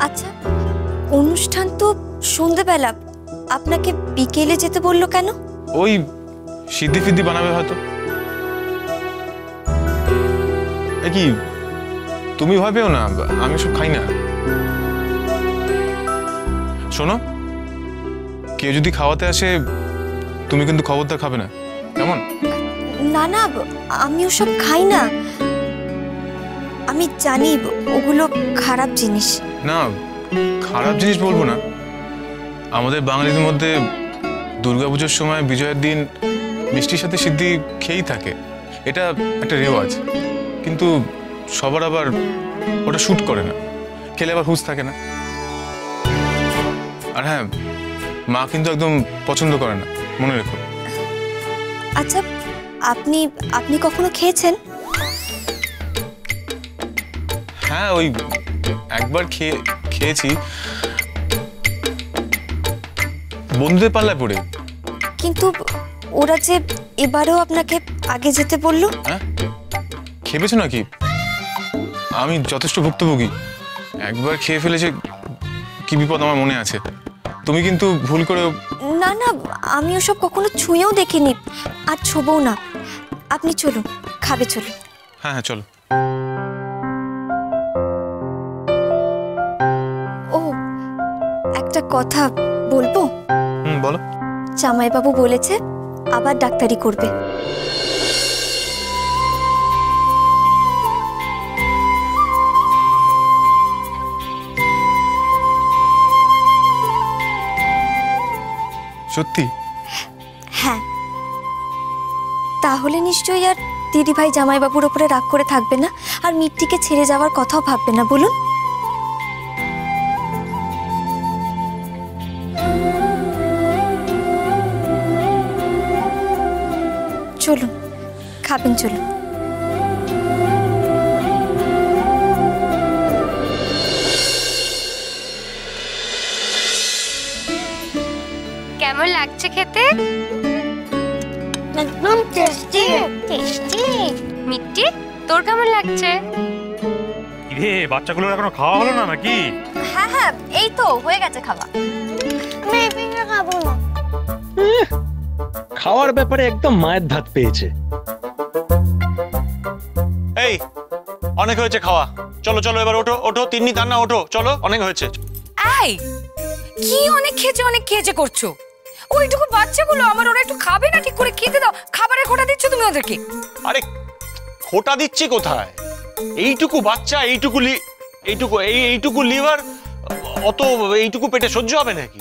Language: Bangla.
আচ্ছা, অনুষ্ঠান তো সন্ধ্যাবেলা, আপনাকে বিকেলে যেতে বললো কেন? ওই সিদ্ধি ফিদ্ধি বানাবে হয়তো। কি তুমি ভয় পেও না, আমি সব খাই না। শোনো, কেউ যদি খাওয়াতে আসে তুমি কিন্তু খবরদার খাবে না, কেমন? না না, আমি ওসব খাই না। আমি জানি ওগুলো খারাপ জিনিস। না, খারাপ জিনিস বলবো না। আমাদের বাঙালিদের মধ্যে দুর্গাপুজোর সময় বিজয়ের দিন মিষ্টির সাথে সিদ্ধি খেয়েই থাকে, এটা একটা রেওয়াজ। কিন্তু সবার আবার ওটা শ্যুট করে না, খেলে আবার হুঁশ থাকে না। আর হ্যাঁ, মা কিন্তু একদম পছন্দ করে না, মনে রেখো। আচ্ছা, আপনি আপনি কখনো খেয়েছেন? হ্যাঁ, ওই একবার খেয়েছি, বন্ধুদের পাল্লায় পড়ে। কিন্তু ওরা যে এবারেও আপনাকে আগে যেতে বললো। হ্যাঁ, খেয়েছো নাকি? আমি যথেষ্ট ভুক্তভোগী, একবার খেয়ে ফেলেছে, কি বিপদ আমার মনে আছে। তুমি কিন্তু ভুল করে। না না, আমি ওসব কখনো ছুঁয়েও দেখিনি, আর ছোবও না। আপনি চলুন, খাবে চলুন। হ্যাঁ হ্যাঁ, চলো। ও, একটা কথা বলবো? বলো। জামাইবাবু বলেছে আবার ডাক্তারি করবে। সত্যি? হ্যাঁ। তাহলে নিশ্চয়ই আর দিদিভাই জামাইবাবুর ওপরে রাগ করে থাকবে না, আর মিট্টিকে ছেড়ে যাওয়ার কথাও ভাববে না, বলুন? চলুন, খাবেন, চলুন। কেমন লাগছে খেতে? একদম টেস্টি টেস্টি। মিট্টি, তোর কেমন লাগছে? রে, বাচ্চাগুলোর এখনো খাওয়া হলো না নাকি? হ্যাঁ হ্যাঁ, এই তো হয়ে গেছে খাওয়া। আমি পিঠা খাবো না। খাওয়ার ব্যাপারে একদম মায়ের ধাত পেয়েছে। এই, অনেক হয়েছে খাওয়া, চলো চলো এবার ওঠো ওঠো, তিন্নি তান্না ওঠো, চলো, অনেক হয়েছে। এই, কি অনেক খেয়েছে করছো? ওইটুকু বাচ্চাগুলো আমার, ওরা একটু খাবে না? ঠিক করে খেতে দাও। খাবারের খোটা দিচ্ছ তুমি ওদেরকে। আরে খোটা দিচ্ছি কোথায়? এইটুকু বাচ্চা, এইটুকু লিভার, অত এইটুকু পেটে সহ্য হবে নাকি?